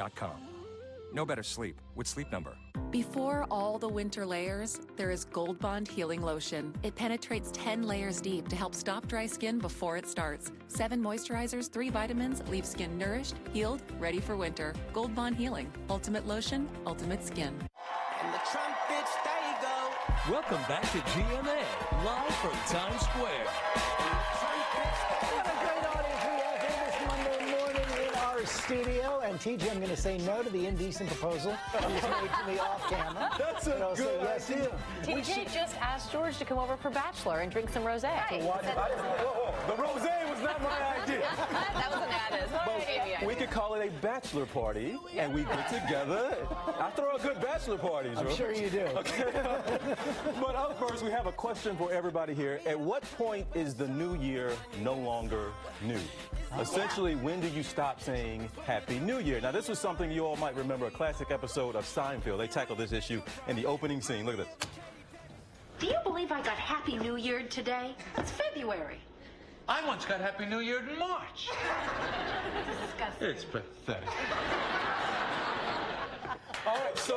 sleepnumber.com. No better sleep with Sleep Number. Before all the winter layers, there is Gold Bond Healing Lotion. It penetrates 10 layers deep to help stop dry skin before it starts. 7 moisturizers, 3 vitamins leave skin nourished, healed, ready for winter. Gold Bond Healing. Ultimate lotion, ultimate skin. And the trumpets, there you go. Welcome back to GMA, live from Times Square. What a great audience we have here this Monday morning in our studio. And TJ, I'm going to say no to the indecent proposal he's made to me off camera. That's a good idea. TJ just asked George to come over for Bachelor and drink some rosé. Right. The rosé was not my idea. That was Anna's. But we could call it a bachelor party, and we get together. I throw a good bachelor parties. I'm sure you do. Okay. But up first, we have a question for everybody here. At what point is the new year no longer new? Essentially, when do you stop saying Happy New Year? Now, this was something you all might remember, a classic episode of Seinfeld. They tackled this issue in the opening scene. Look at this. Do you believe I got Happy New Year today? It's February. I once got Happy New Year in March. Disgusting. It's pathetic. All right, so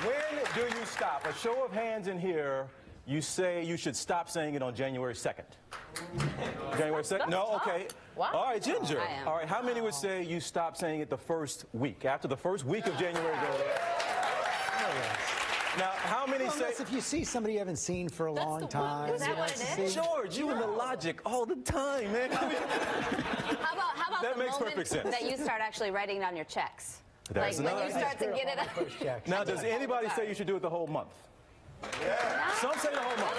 when do you stop? A show of hands in here, you say you should stop saying it on January 2nd. January 2nd? No? Okay. What? All right, Ginger. All right, how many would say you stop saying it the first week? After the first week of January, now, how many say... If you see somebody you haven't seen for a long time. Is that what it is? George, you and the logic all the time, man. How about That the makes moment perfect sense. that you start actually writing down your checks? That's like when you start to get it up. Now, does anybody say you should do it the whole month? Yeah. Some say the whole month.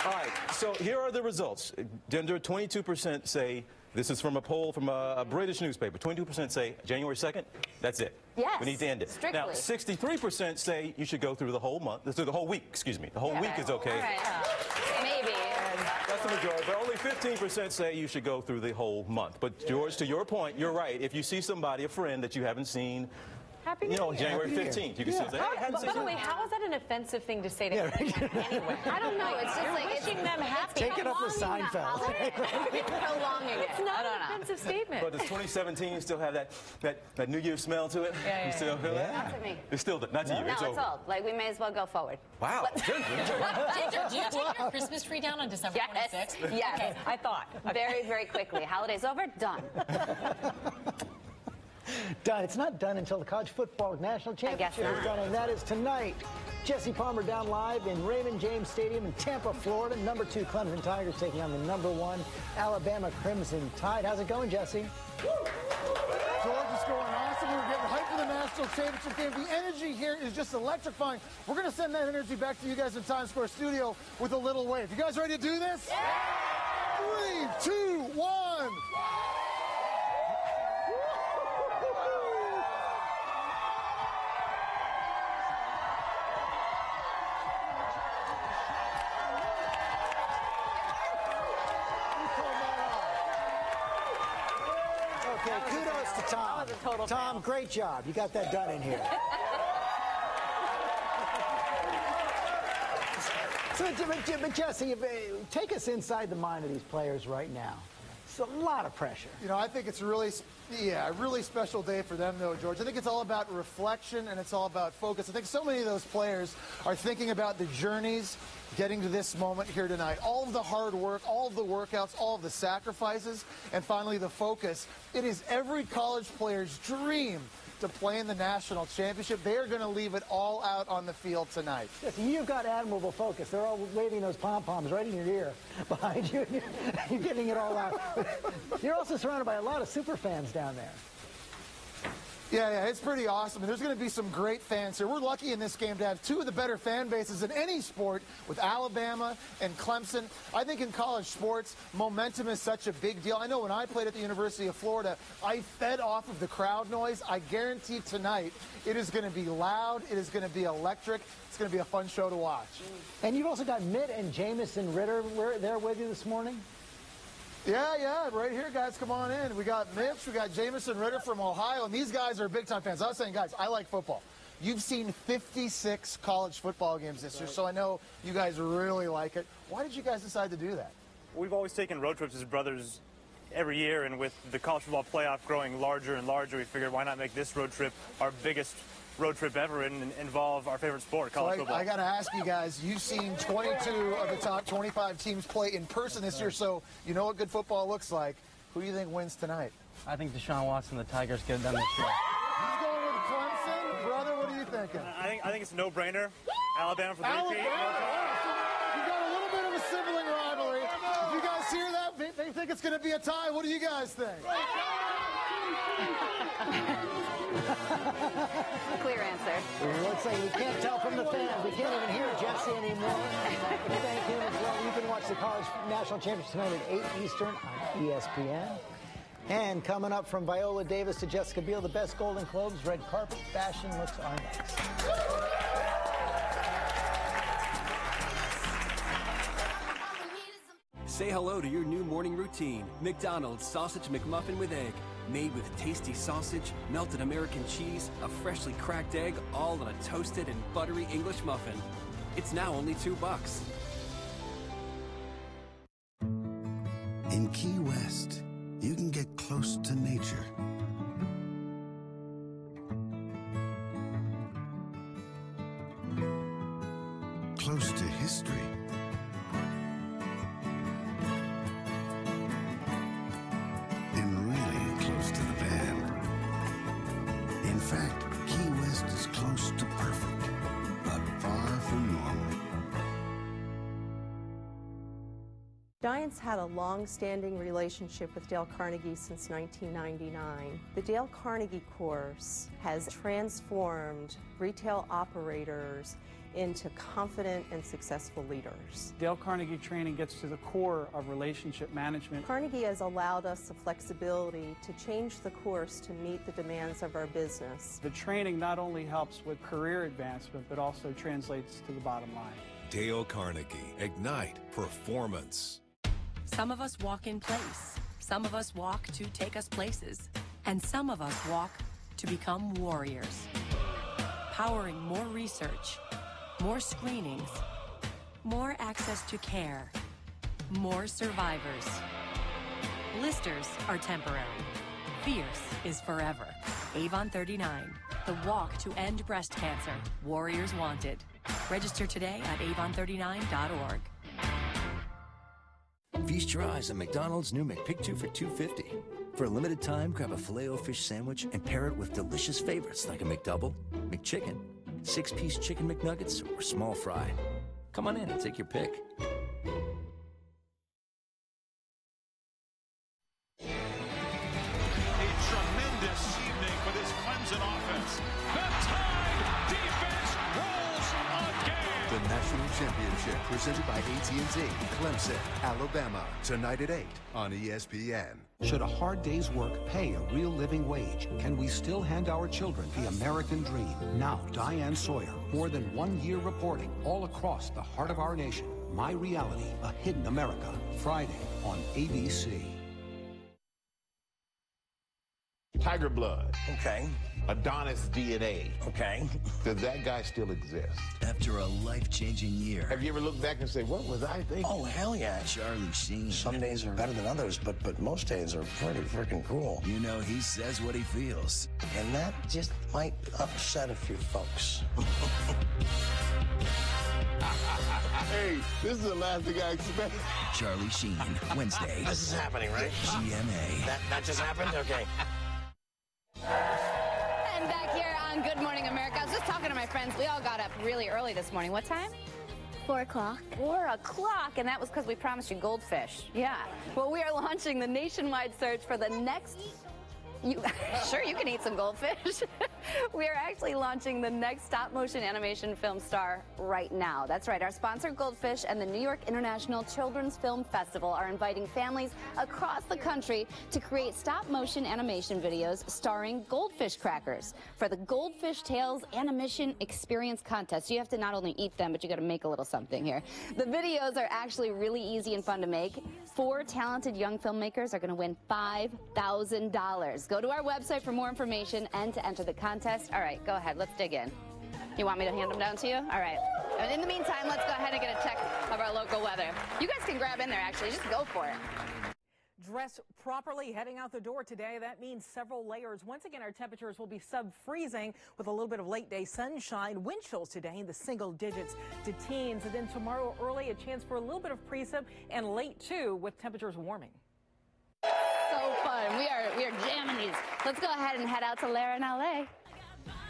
All right, so here are the results. Ginger, 22% say, this is from a poll from a British newspaper, 22% say January 2nd, that's it. Yes. We need to end it. Strictly. Now, 63% say you should go through the whole month, through the whole week, excuse me. The whole week is okay. All right. Maybe. That's the majority, but only 15% say you should go through the whole month. But George, to your point, you're right. If you see somebody, a friend that you haven't seen, Happy New Year. January 15th, you can still say, hey, I haven't seen By the you. way, how is that an offensive thing to say to anyone anyway? I don't know. It's just like wishing them happy. Take it up with Seinfeld. prolonging it. It's not an offensive statement. But does 2017 still have that New Year smell to it? Yeah. You still feel that? Not to me. It still does. Not to you. No, it's over. all. Like, we may as well go forward. Wow. Ginger, do you take your Christmas tree down on December 26th? Yes. Okay, I thought. Very, very quickly. Holiday's over. Done. Done. It's not done until the college football national championship is done, and that is tonight. Jesse Palmer down live in Raymond James Stadium in Tampa, Florida. Number 2 Clemson Tigers taking on the number 1 Alabama Crimson Tide. How's it going, Jesse? George, it's going awesome. We're getting hyped for the national championship game. The energy here is just electrifying. We're going to send that energy back to you guys in Times Square studio with a little wave. You guys ready to do this? Yeah! 3, 2, 1. Okay, kudos to Tom. That was a total Tom, fail. great job. You got that done in here. But Jesse, take us inside the mind of these players right now. It's a lot of pressure. You know, I think it's a really special day for them, though, George. I think it's all about reflection and it's all about focus. I think so many of those players are thinking about the journeys getting to this moment here tonight. All of the hard work, all of the workouts, all of the sacrifices, and finally the focus. It is every college player's dream to play in the national championship. They are going to leave it all out on the field tonight. Yes, you've got admirable focus. They're all waving those pom-poms right in your ear behind you. You're getting it all out. You're also surrounded by a lot of super fans down there. Yeah, it's pretty awesome. And there's going to be some great fans here. We're lucky in this game to have 2 of the better fan bases in any sport with Alabama and Clemson. I think in college sports, momentum is such a big deal. I know when I played at the University of Florida, I fed off of the crowd noise. I guarantee tonight it is going to be loud. It is going to be electric. It's going to be a fun show to watch. And you've also got Mitt and Jamison Ritter there with you this morning. Yeah, right here, guys, come on in. We got Mitch, we got Jamison Ritter from Ohio, and these guys are big-time fans. I was saying, guys, I like football. You've seen 56 college football games this year, so I know you guys really like it. Why did you guys decide to do that? We've always taken road trips as brothers every year, and with the college football playoff growing larger and larger, we figured why not make this road trip our biggest road trip ever and involve our favorite sport, college football. I got to ask you guys, you've seen 22 of the top 25 teams play in person this year, so you know what good football looks like. Who do you think wins tonight? I think Deshaun Watson, the Tigers, get it done this year. He's going with Clemson. Brother, what are you thinking? I think it's a no-brainer. Alabama for the repeat. You got a little bit of a sibling rivalry. If you guys hear that, they think it's going to be a tie. What do you guys think? Clear answer. It looks like we can't tell from the fans. We can't even hear Jesse anymore. Thank you as well. You can watch the College National Championship tonight at 8 Eastern on ESPN. And coming up from Viola Davis to Jessica Biel, the best Golden Globes red carpet fashion looks are next. Say hello to your new morning routine. McDonald's Sausage McMuffin with egg. Made with tasty sausage, melted American cheese, a freshly cracked egg, all on a toasted and buttery English muffin. It's now only $2. In Key West, you can get close to nature. Close to history. And really close to the band. In fact, Key West is close to perfect, but far from normal. Giants had a long-standing relationship with Dale Carnegie since 1999. The Dale Carnegie course has transformed retail operators into confident and successful leaders. Dale Carnegie training gets to the core of relationship management. Carnegie has allowed us the flexibility to change the course to meet the demands of our business. The training not only helps with career advancement, but also translates to the bottom line. Dale Carnegie, Ignite Performance. Some of us walk in place. Some of us walk to take us places. And some of us walk to become warriors. Powering more research, more screenings, more access to care, more survivors. Blisters are temporary. Fierce is forever. Avon 39, the walk to end breast cancer. Warriors wanted. Register today at avon39.org. Feast your eyes on McDonald's new McPick 2 for $2.50. For a limited time, grab a Filet-O-Fish sandwich and pair it with delicious favorites like a McDouble, McChicken, 6-piece chicken McNuggets, or small fry. Come on in and take your pick. A tremendous evening for this Clemson offense. The Tide defense rolls again. The National Championship presented by AT&T, Clemson, Alabama, tonight at 8 on ESPN. Should a hard day's work pay a real living wage? Can we still hand our children the American dream? Now, Diane Sawyer, more than 1 year reporting all across the heart of our nation. My Reality, A Hidden America, Friday on ABC. Tiger blood. Okay. Adonis DNA. Okay. Does that guy still exist? After a life-changing year. Have you ever looked back and say, what was I thinking? Oh, hell yeah. Charlie Sheen. Some days are better than others, but most days are pretty freaking cool. You know, he says what he feels. And that just might upset a few folks. Hey, this is the last thing I expected. Charlie Sheen, Wednesday. This is happening, right? GMA. That just happened? Okay. And back here on Good Morning America, I was just talking to my friends. We all got up really early this morning. What time? 4 o'clock. 4 o'clock, and that was because we promised you goldfish. Yeah. Well, we are launching the nationwide search for the next... Sure, you can eat some goldfish. We are actually launching the next stop-motion animation film star right now. That's right. Our sponsor, Goldfish, and the New York International Children's Film Festival are inviting families across the country to create stop-motion animation videos starring goldfish crackers for the Goldfish Tales Animation Experience Contest. You have to not only eat them, but you got to make a little something here. The videos are actually really easy and fun to make. 4 talented young filmmakers are going to win $5,000. Go to our website for more information and to enter the contest. All right, go ahead. Let's dig in. You want me to hand them down to you? All right. And in the meantime, let's go ahead and get a check of our local weather. You guys can grab in there, actually. Just go for it. dress properly heading out the door today. That means several layers. Once again, our temperatures will be sub-freezing with a little bit of late-day sunshine. Wind chills today in the single digits to teens. And then tomorrow early, a chance for a little bit of precip, and late, too, with temperatures warming. So fun. We are jamming these. Let's go ahead and head out to Lara in L.A.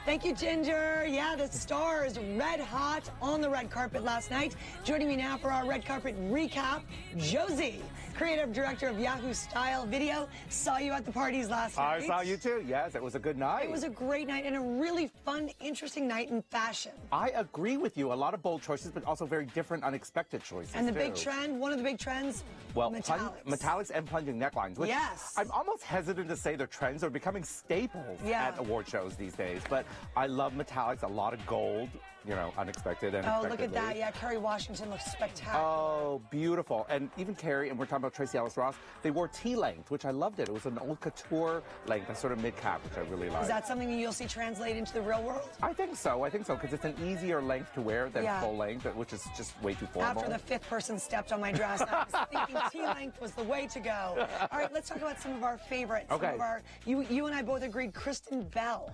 Thank you, Ginger. Yeah, the stars red hot on the red carpet last night. Joining me now for our red carpet recap, Josie, creative director of Yahoo Style Video. Saw you at the parties last night. I saw you too. Yes, it was a good night. It was a great night and a really fun, interesting night in fashion. I agree with you. A lot of bold choices, but also very different, unexpected choices. And the big trend, one of the big trends, well, metallics. Metallics and plunging necklines, which yes. I'm almost hesitant to say they're trends. They're becoming staples at award shows these days. But I love metallics, a lot of gold, you know, unexpected. Oh, look at that. Yeah, Kerry Washington looks spectacular. Oh, beautiful. And even Kerry, and we're talking about Tracy Ellis Ross, they wore T-length, which I loved it. It was an old couture length, a sort of mid-cap, which I really like. Is that something that you'll see translate into the real world? I think so, because it's an easier length to wear than full length, which is just way too formal. After the fifth person stepped on my dress, I was thinking T-length was the way to go. All right, let's talk about some of our favorites. Okay. Some of our, you and I both agreed, Kristen Bell.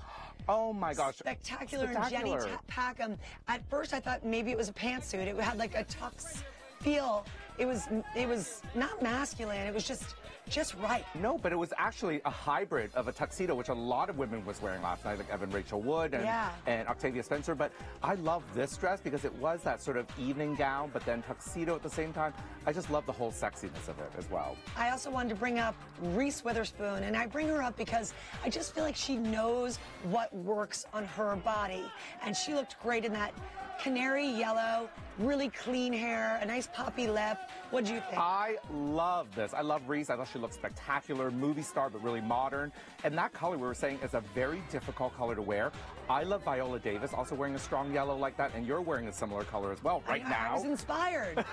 Oh my gosh. Spectacular. And Jenny Packham. At first I thought maybe it was a pantsuit. It had like a tux feel. It was not masculine. It was just right. No, but it was actually a hybrid of a tuxedo, which a lot of women was wearing last night, like Evan Rachel Wood and Octavia Spencer. But I love this dress because it was that sort of evening gown, but then tuxedo at the same time. I just love the whole sexiness of it as well. I also wanted to bring up Reese Witherspoon, and I bring her up because I just feel like she knows what works on her body. And she looked great in that canary yellow, really clean hair, a nice poppy lip. What do you think? I love this. I love Reese. I thought she looked spectacular, movie star, but really modern. And that color, we were saying, is a very difficult color to wear. I love Viola Davis also wearing a strong yellow like that, and you're wearing a similar color as well right now. I was inspired.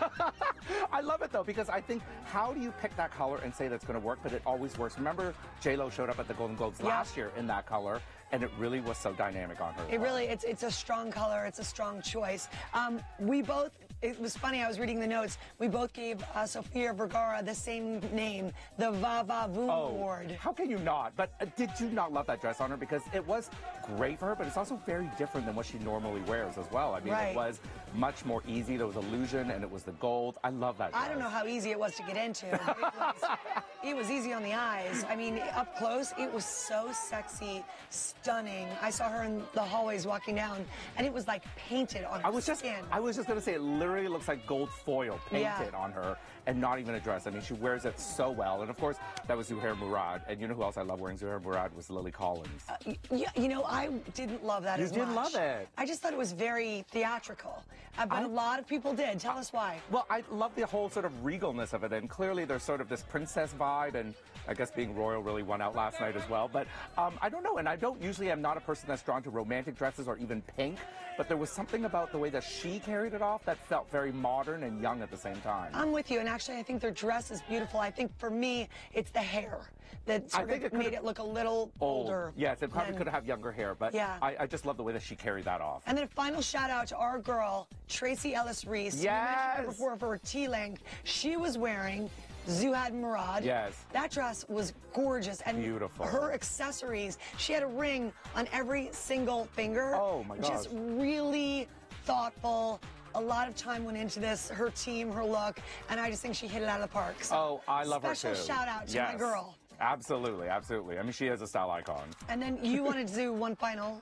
I love it, though, because I think, how do you pick that color and say that's going to work, but it always works? Remember, J-Lo showed up at the Golden Globes last year in that color, and it really was so dynamic on her. It really, it's a strong color. It's a strong choice. We both, it was funny, I was reading the notes, we both gave Sofia Vergara the same name, the Va Va Voom Award. How can you not? But did you not love that dress on her? Because it was great for her, but it's also very different than what she normally wears as well. I mean, it was much more easy. There was illusion, and it was the gold. I love that dress. I don't know how easy it was to get into. It was easy on the eyes. I mean, up close, it was so sexy, stunning. I saw her in the hallways walking down, and it was like painted on her skin. I was just going to say, it literally looks like gold foil painted on her, and not even a dress. I mean, she wears it so well. And of course, that was Zuhair Murad. And you know who else I love wearing Zuhair Murad was Lily Collins. You know, I didn't love that as much. You didn't love it. I just thought it was very theatrical. But a lot of people did. Tell us why. Well, I love the whole sort of regalness of it. And clearly there's sort of this princess vibe. And I guess being royal really won out last night as well. But I don't know. And I don't usually am not a person that's drawn to romantic dresses or even pink. But there was something about the way that she carried it off that felt very modern and young at the same time. I'm with you. And actually, I think their dress is beautiful. I think for me, it's the hair that sort of made it look a little older. Yes, it probably could have younger hair. But I just love the way that she carried that off. And then a final shout out to our girl, Tracy Ellis Reese. Yes. You mentioned her before for her T-length. She was wearing Zuhair Murad. Yes. That dress was gorgeous. And beautiful. Her accessories, she had a ring on every single finger. Oh, my gosh. Just really thoughtful. A lot of time went into this, her team, her look, and I just think she hit it out of the park. So I love her too. Special shout out to my girl. Absolutely, absolutely. I mean, she is a style icon. And then you wanted to do one final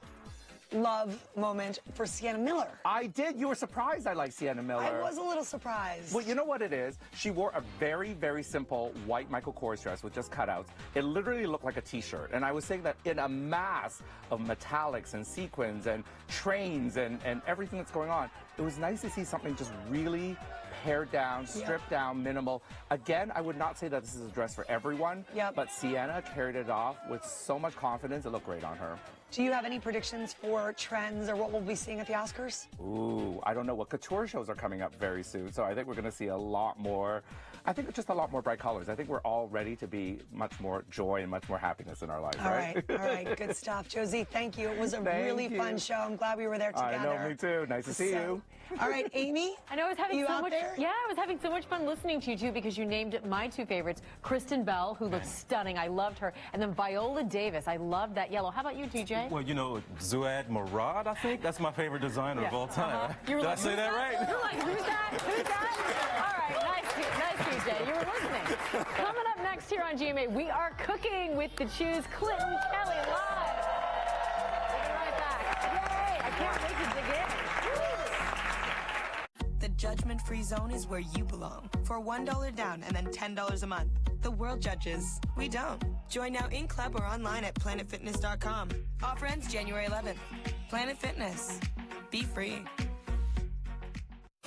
love moment for Sienna Miller. I did. You were surprised I liked Sienna Miller. I was a little surprised. Well, you know what it is? She wore a very, very simple white Michael Kors dress with just cutouts. It literally looked like a t-shirt. And I was saying that in a mass of metallics and sequins and trains and everything that's going on, it was nice to see something just really pared down, stripped down, minimal. Again, I would not say that this is a dress for everyone, but Sienna carried it off with so much confidence. It looked great on her. Do you have any predictions for trends or what we'll be seeing at the Oscars? Ooh, I don't know. What couture shows are coming up very soon, so I think we're going to see a lot more I think it's just a lot more bright colors. I think we're all ready to be much more joy and much more happiness in our lives, right? All right. Good stuff. Josie, thank you. It was a really fun show. I'm glad we were there together. I know, me too. Nice to see you. All right, Amy. I know I was having you so out much. There? Yeah, I was having so much fun listening to you two because you named my two favorites: Kristen Bell, who looks stunning. I loved her, and then Viola Davis. I loved that yellow. How about you, DJ? Well, you know, Zuad Murad, I think that's my favorite designer of all time. You were Did like, I say that right? You're like, who's that? Who's that? All right, nice, DJ. You were listening. Coming up next here on GMA, we are cooking with the Choose Clinton Kelly live. We'll be right back. Yay! I can't wait to dig in. The judgment-free zone is where you belong. For $1 down and then $10 a month. The world judges. We don't. Join now in club or online at planetfitness.com. Offer ends January 11th. Planet Fitness. Be free.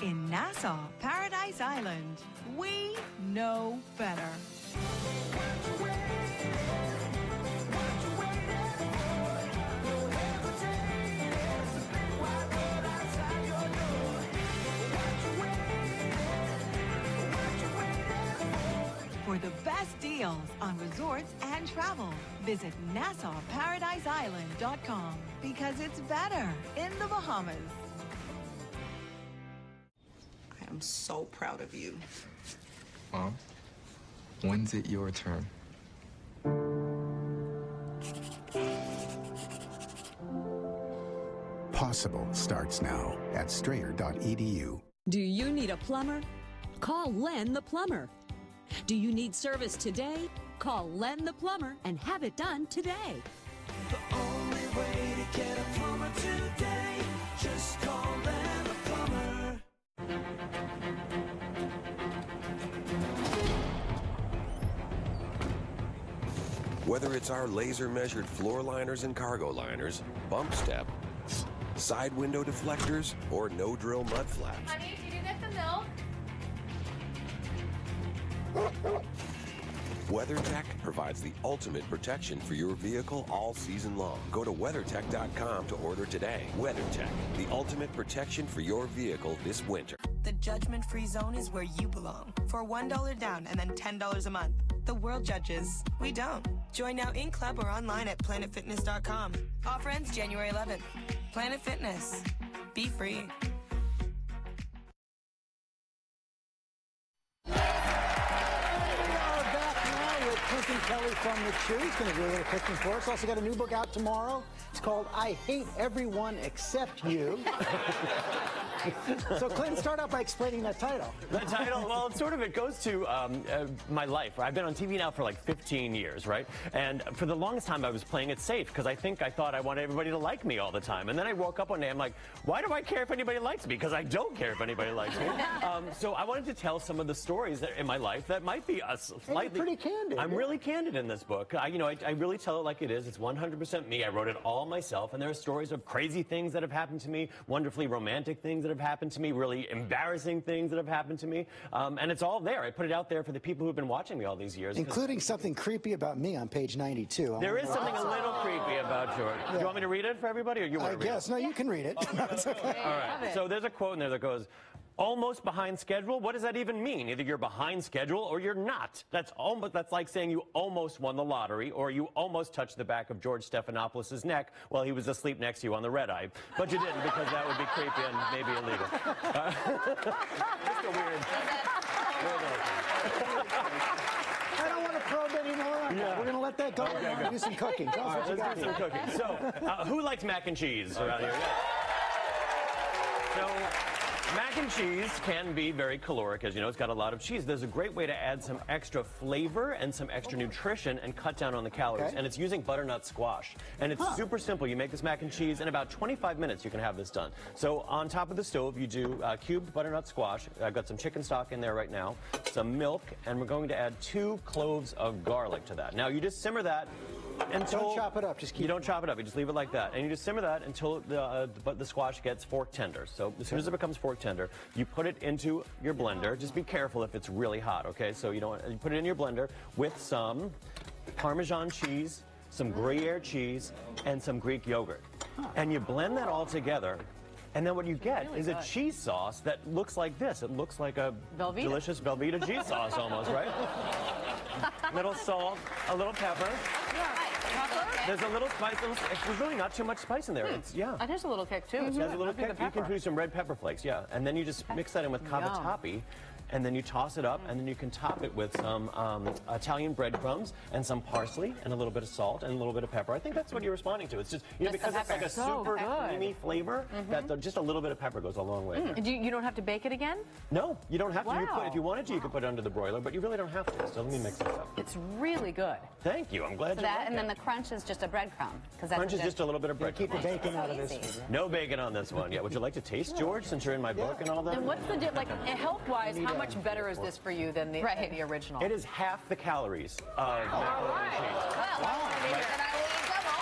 In Nassau, Paradise Island, we know better. For the best deals on resorts and travel, visit NassauParadiseIsland.com because it's better in the Bahamas. I am so proud of you. Mom, when's it your turn? Possible starts now at strayer.edu. Do you need a plumber? Call Len the Plumber. Do you need service today? Call Len the Plumber and have it done today. The only way to get a plumber today, just call Len the Plumber. Whether it's our laser-measured floor liners and cargo liners, bump step, side window deflectors, or no-drill mud flaps. Honey, you didn't get the milk. WeatherTech provides the ultimate protection for your vehicle all season long. Go to WeatherTech.com to order today. WeatherTech, the ultimate protection for your vehicle this winter. The judgment-free zone is where you belong. For $1 down and then $10 a month. The world judges. We don't. Join now in club or online at planetfitness.com. Offer ends January 11th. Planet Fitness. Be free. Clinton Kelly from The Chew. He's going to do a little cooking for us. Also got a new book out tomorrow. It's called I Hate Everyone Except You. So, Clinton, start out by explaining that title. The title, well, it goes to my life. I've been on TV now for like 15 years, right? And for the longest time, I was playing it safe because I thought I wanted everybody to like me all the time. And then I woke up one day, I'm like, why do I care if anybody likes me? Because I don't care if anybody likes me. So I wanted to tell some of the stories that in my life that might be a slightly... You're pretty candid. I'm really candid in this book. I really tell it like it is. It's 100% me. I wrote it all myself. And there are stories of crazy things that have happened to me, wonderfully romantic things that have happened to me, really embarrassing things that have happened to me. And it's all there. I put it out there for the people who've been watching me all these years. Including something creepy about me on page 92. There is something a little creepy about George. Yeah. Do you want me to read it for everybody, or you want to read it? I guess. No, you can read it. It's okay. All right. So there's a quote in there that goes, almost behind schedule? What does that even mean? Either you're behind schedule or you're not. That's like saying you almost won the lottery or you almost touched the back of George Stephanopoulos' neck while he was asleep next to you on the red eye. But you didn't, because that would be creepy and maybe illegal. Just a weird I don't want to probe anymore. Yeah. We're going to let that go. Okay, We're going to good. do some cooking. Tell us All what right, you got let's do some here. cooking. So, who likes mac and cheese around here? So, mac and cheese can be very caloric, as you know. It's got a lot of cheese. There's a great way to add some extra flavor and some extra nutrition and cut down on the calories. Okay. And it's using butternut squash. And it's super simple. You make this mac and cheese in about 25 minutes. You can have this done. So on top of the stove, you do cubed butternut squash. I've got some chicken stock in there right now, some milk, and we're going to add 2 cloves of garlic to that. Now you just simmer that until... Don't chop it up. Just keep You don't chop it up. You just leave it like that. And you just simmer that until the squash gets fork tender. So as soon as it becomes fork tender, you put it into your blender. Just be careful if it's really hot, okay? So you put it in your blender with some Parmesan cheese, some Gruyere cheese, and some Greek yogurt. And you blend that all together. And then what you get is a cheese sauce that looks like this. It looks like a Velveeta. delicious Velveeta cheese sauce almost, right? Little salt, a little pepper. There's a little spice. There's really not too much spice in there. It's, yeah. And there's a little kick, too. There's a little kick. You can do some red pepper flakes, yeah. And then you just mix that in with cavatappi. And then you toss it up, and then you can top it with some Italian breadcrumbs and some parsley and a little bit of salt and a little bit of pepper. I think that's what you're responding to. It's just, you know, because it's like a super creamy flavor, that just a little bit of pepper goes a long way. You don't have to bake it again? No, you don't have to. Wow. If you wanted to, you could put it under the broiler, but you really don't have to. So let me mix this up. It's really good. Thank you. I'm glad So you that, like and it. then the crunch is just a breadcrumb. Crunch is just a little bit of bread. Keep the bacon out of this. No bacon on this one. Yeah. Would you like to taste, George, since you're in my book and all that? And what's the like health-wise? How much better is this for you than the original? It is half the calories of macaroni and cheese.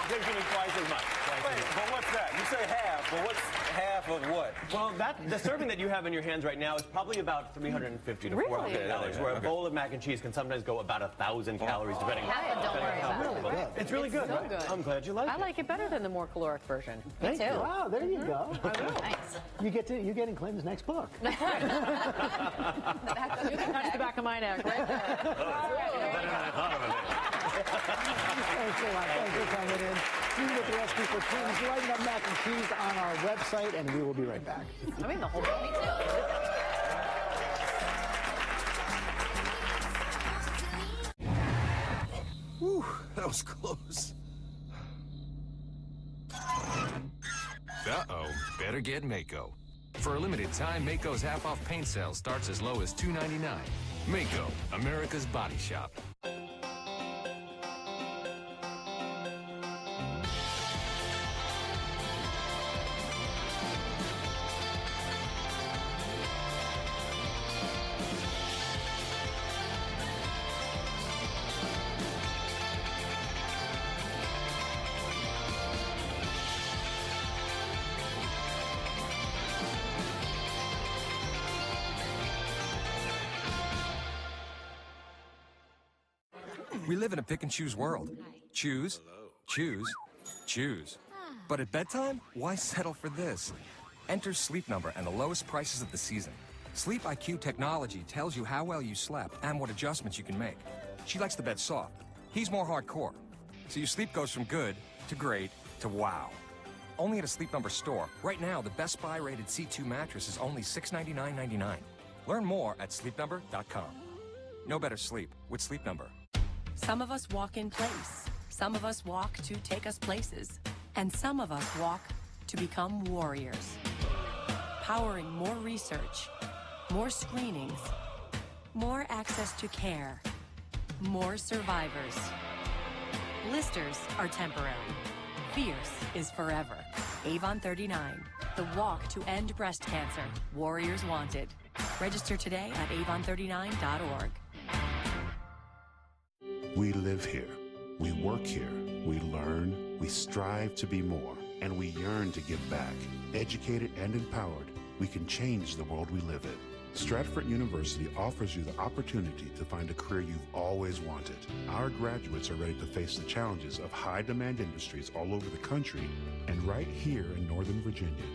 Gives you twice as much. But what's that? You say half, but what's half of what? Well, the serving that you have in your hands right now is probably about 350 to 400 calories, where a bowl of mac and cheese can sometimes go about 1,000 calories, depending on Don't worry about it. It's really good, so right? good. I'm glad you like it. I like it better than the more caloric version. Thank you. Wow, there you go. Nice. You get in Clinton's next book. That's right. You can touch the back of my neck right there. Thanks a lot. Thanks for coming in. See you with the recipe for Clinton's Lighting Up Mac and Cheese on our website, and we will be right back. I mean, the whole thing. Whew, that was close. Uh-oh, better get Mako. For a limited time, Mako's half-off paint sale starts as low as $2.99. Mako, America's Body Shop. We live in a pick-and-choose world. Choose, choose, choose. But at bedtime, why settle for this? Enter Sleep Number and the lowest prices of the season. Sleep IQ technology tells you how well you slept and what adjustments you can make. She likes the bed soft. He's more hardcore. So your sleep goes from good to great to wow. Only at a Sleep Number store. Right now, the Best Buy rated C2 mattress is only $699.99. Learn more at sleepnumber.com. No better sleep with Sleep Number. Some of us walk in place. Some of us walk to take us places. And some of us walk to become warriors. Powering more research, more screenings, more access to care, more survivors. Blisters are temporary. Fierce is forever. Avon 39, the walk to end breast cancer. Warriors wanted. Register today at avon39.org. We live here, we work here, we learn, we strive to be more, and we yearn to give back. Educated and empowered, we can change the world we live in. Stratford University offers you the opportunity to find a career you've always wanted. Our graduates are ready to face the challenges of high-demand industries all over the country and right here in Northern Virginia.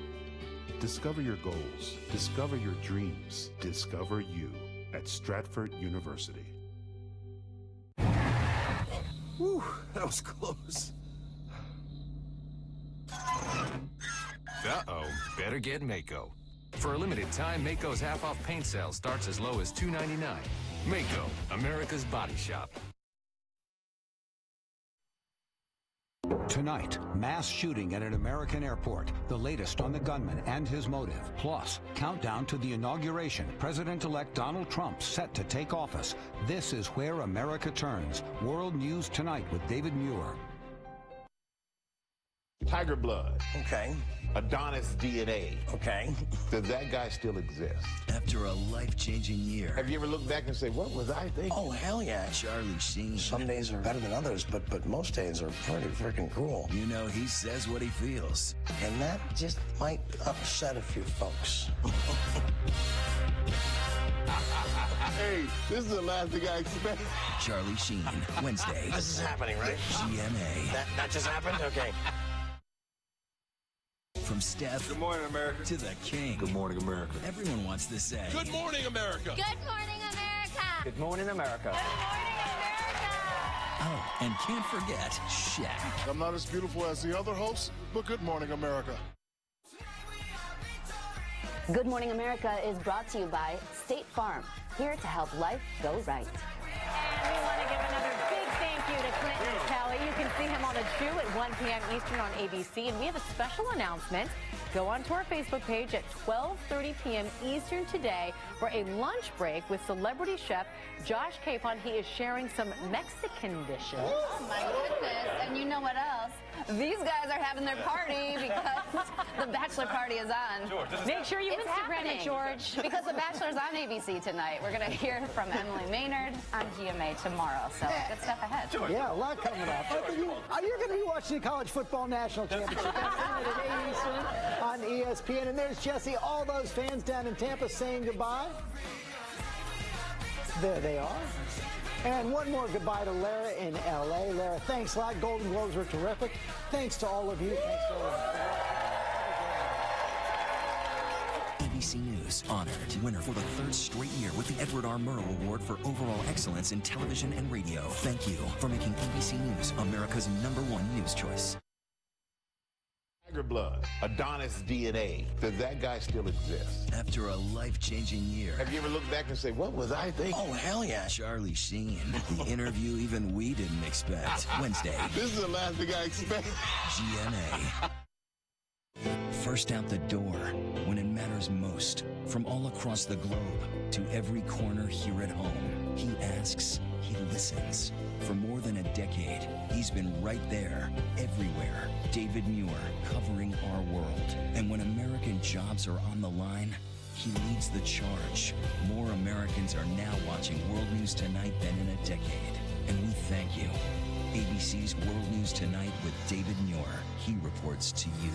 Discover your goals, discover your dreams, discover you at Stratford University. Whew, that was close. Uh-oh, better get Mako. For a limited time, Mako's half-off paint sale starts as low as $2.99. Mako, America's Body Shop. Tonight, mass shooting at an American airport. The latest on the gunman and his motive. Plus, countdown to the inauguration. President-elect Donald Trump set to take office. This is where America turns. World News Tonight with David Muir. Tiger blood. Okay. Adonis DNA. Okay. Does that guy still exist? After a life-changing year. Have you ever looked back and say, what was I thinking? Oh, hell yeah. Charlie Sheen. Some days are better than others, but most days are pretty freaking cruel. You know, he says what he feels. And that just might upset a few folks. Hey, this is the last thing I expect. Charlie Sheen, Wednesday. This is happening, right? GMA. That just happened? Okay. From Steph. Good morning, America. To the king. Good morning, America. Everyone wants to say. Good morning, America. Good morning, America. Good morning, America. Oh, and can't forget Shaq. I'm not as beautiful as the other hosts, but good morning, America. Good Morning America is brought to you by State Farm, here to help life go right. And we want to give another big thank you to Clinton Kelly. You can see him on The Chew at 1 p.m. Eastern on ABC. And we have a special announcement. Go onto our Facebook page at 12:30 p.m. Eastern today for a lunch break with celebrity chef Josh Capon. He is sharing some Mexican dishes. Oh, my goodness. And you know what else? These guys are having their party because the bachelor party is on. George, make sure you Instagram it, George. Because the bachelor's on ABC tonight. We're going to hear from Emily Maynard on GMA tomorrow. So good stuff ahead. George. Yeah, a lot coming up. You're going to be watching the College Football National Championship at 8 Eastern on ESPN. And there's Jesse, all those fans down in Tampa saying goodbye. There they are. And one more goodbye to Lara in L.A. Lara, thanks a lot. Golden Globes were terrific. Thanks to all of you. Thanks to all of you. ABC News honored winner for the third straight year with the Edward R. Murrow Award for Overall Excellence in Television and Radio. Thank you for making ABC News America's #1 news choice. Tiger Blood, Adonis DNA. Does that guy still exist? After a life-changing year. Have you ever looked back and say, what was I thinking? Oh, hell yeah. Charlie Sheen. The interview even we didn't expect. Wednesday. This is the last thing I expect. GMA. First out the door when it matters most. From all across the globe to every corner here at home. He asks, he listens. For more than a decade, he's been right there, everywhere. David Muir, covering our world. And when American jobs are on the line, he leads the charge. More Americans are now watching World News Tonight than in a decade. And we thank you. ABC's World News Tonight with David Muir. He reports to you.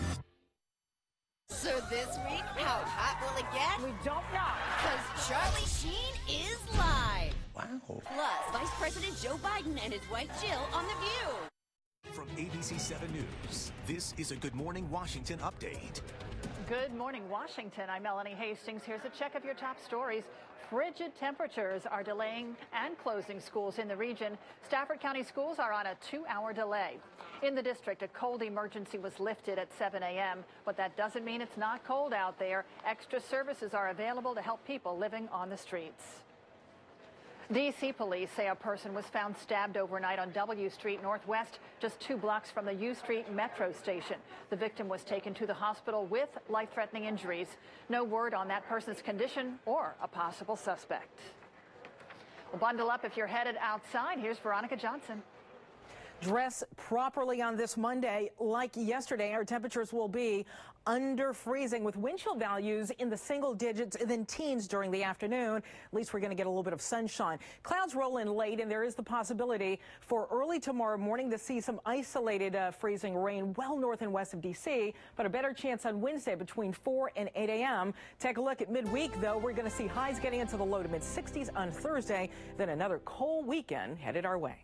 So this week, how hot will it get? We don't know. Because Charlie Sheen is live. Wow. Plus, Vice President Joe Biden and his wife Jill on The View. From ABC 7 News, this is a Good Morning Washington update. Good morning, Washington. I'm Melanie Hastings. Here's a check of your top stories. Frigid temperatures are delaying and closing schools in the region. Stafford County schools are on a 2-hour delay. In the district, a cold emergency was lifted at 7 a.m., but that doesn't mean it's not cold out there. Extra services are available to help people living on the streets. D.C. police say a person was found stabbed overnight on W Street Northwest, just 2 blocks from the U Street metro station. The victim was taken to the hospital with life-threatening injuries. No word on that person's condition or a possible suspect. Well, bundle up if you're headed outside. Here's Veronica Johnson. Dress properly on this Monday. Like yesterday, our temperatures will be under freezing with wind chill values in the single digits and then teens during the afternoon. At least we're going to get a little bit of sunshine. Clouds roll in late, and there is the possibility for early tomorrow morning to see some isolated freezing rain well north and west of D.C., but a better chance on Wednesday between 4 and 8 a.m. Take a look at midweek, though. We're going to see highs getting into the low to mid-60s on Thursday, then another cold weekend headed our way.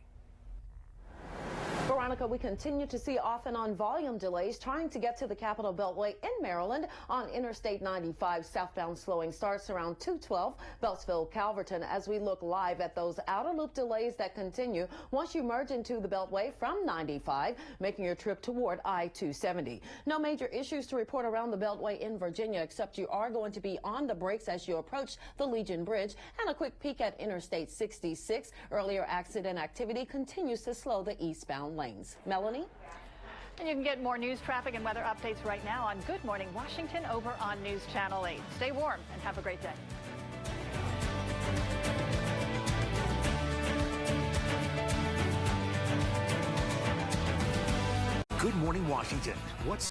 Veronica, we continue to see off and on volume delays trying to get to the Capitol Beltway in Maryland on Interstate 95. Southbound slowing starts around 212 Beltsville Calverton as we look live at those outer loop delays that continue once you merge into the Beltway from 95, making your trip toward I-270. No major issues to report around the Beltway in Virginia, except you are going to be on the brakes as you approach the Legion Bridge. And a quick peek at Interstate 66. Earlier accident activity continues to slow the eastbound lanes. Melanie? And you can get more news, traffic, and weather updates right now on Good Morning Washington over on News Channel 8. Stay warm and have a great day. Good Morning Washington. What's